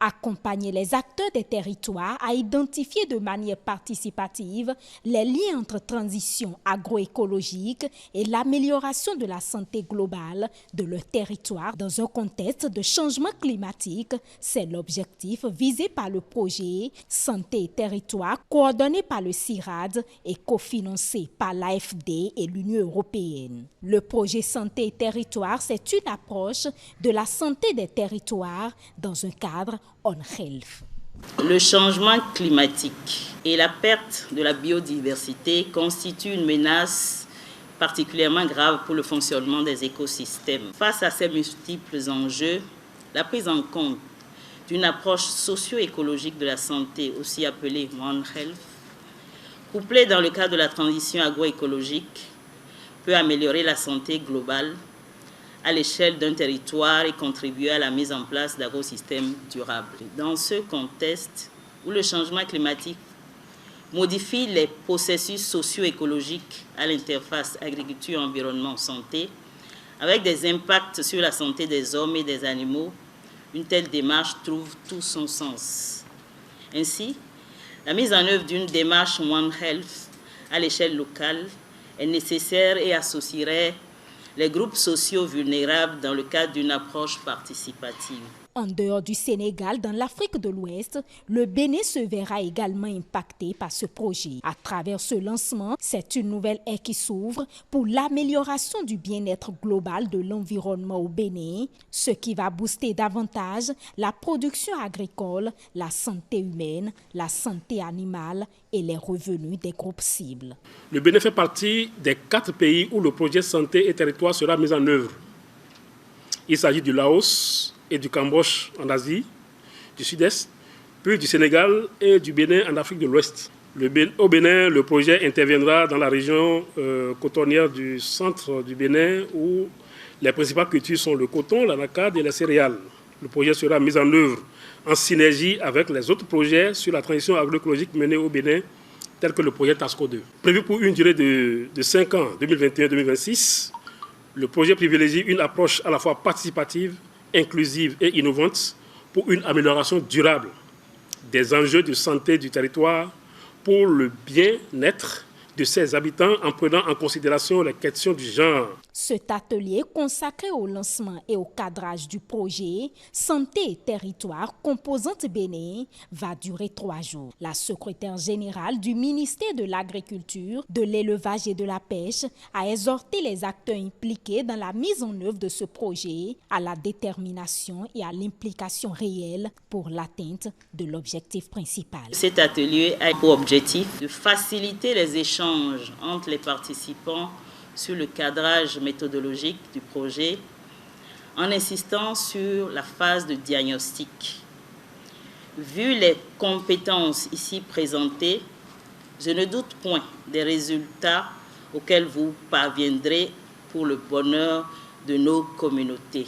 Accompagner les acteurs des territoires à identifier de manière participative les liens entre transition agroécologique et l'amélioration de la santé globale de leur territoire dans un contexte de changement climatique, c'est l'objectif visé par le projet Santé et Territoire coordonné par le CIRAD et cofinancé par l'AFD et l'Union européenne. Le projet Santé et Territoire, c'est une approche de la santé des territoires dans un cadre On Health. Le changement climatique et la perte de la biodiversité constituent une menace particulièrement grave pour le fonctionnement des écosystèmes. Face à ces multiples enjeux, la prise en compte d'une approche socio-écologique de la santé, aussi appelée One Health, couplée dans le cadre de la transition agroécologique, peut améliorer la santé globale à l'échelle d'un territoire et contribuer à la mise en place d'écosystèmes durables. Dans ce contexte où le changement climatique modifie les processus socio-écologiques à l'interface agriculture, environnement, santé, avec des impacts sur la santé des hommes et des animaux, une telle démarche trouve tout son sens. Ainsi, la mise en œuvre d'une démarche One Health à l'échelle locale est nécessaire et associerait les groupes sociaux vulnérables dans le cadre d'une approche participative. En dehors du Sénégal, dans l'Afrique de l'Ouest, le Bénin se verra également impacté par ce projet. À travers ce lancement, c'est une nouvelle ère qui s'ouvre pour l'amélioration du bien-être global de l'environnement au Bénin, ce qui va booster davantage la production agricole, la santé humaine, la santé animale et les revenus des groupes cibles. Le Bénin fait partie des 4 pays où le projet Santé et Territoire sera mis en œuvre. Il s'agit du Laos et du Cambodge en Asie, du Sud-Est, puis du Sénégal et du Bénin en Afrique de l'Ouest. Au Bénin, le projet interviendra dans la région cotonnière du centre du Bénin où les principales cultures sont le coton, l'anacarde et les céréales. Le projet sera mis en œuvre en synergie avec les autres projets sur la transition agroécologique menés au Bénin, tels que le projet TASCO 2. Prévu pour une durée de 5 ans, 2021-2026, le projet privilégie une approche à la fois participative, inclusive et innovante pour une amélioration durable des enjeux de santé du territoire pour le bien-être de ses habitants en prenant en considération les questions du genre. Cet atelier consacré au lancement et au cadrage du projet Santé et Territoire composante Bénin va durer 3 jours. La secrétaire générale du ministère de l'Agriculture, de l'Élevage et de la Pêche a exhorté les acteurs impliqués dans la mise en œuvre de ce projet à la détermination et à l'implication réelle pour l'atteinte de l'objectif principal. Cet atelier a pour objectif de faciliter les échanges entre les participants sur le cadrage méthodologique du projet en insistant sur la phase de diagnostic. Vu les compétences ici présentées, je ne doute point des résultats auxquels vous parviendrez pour le bonheur de nos communautés.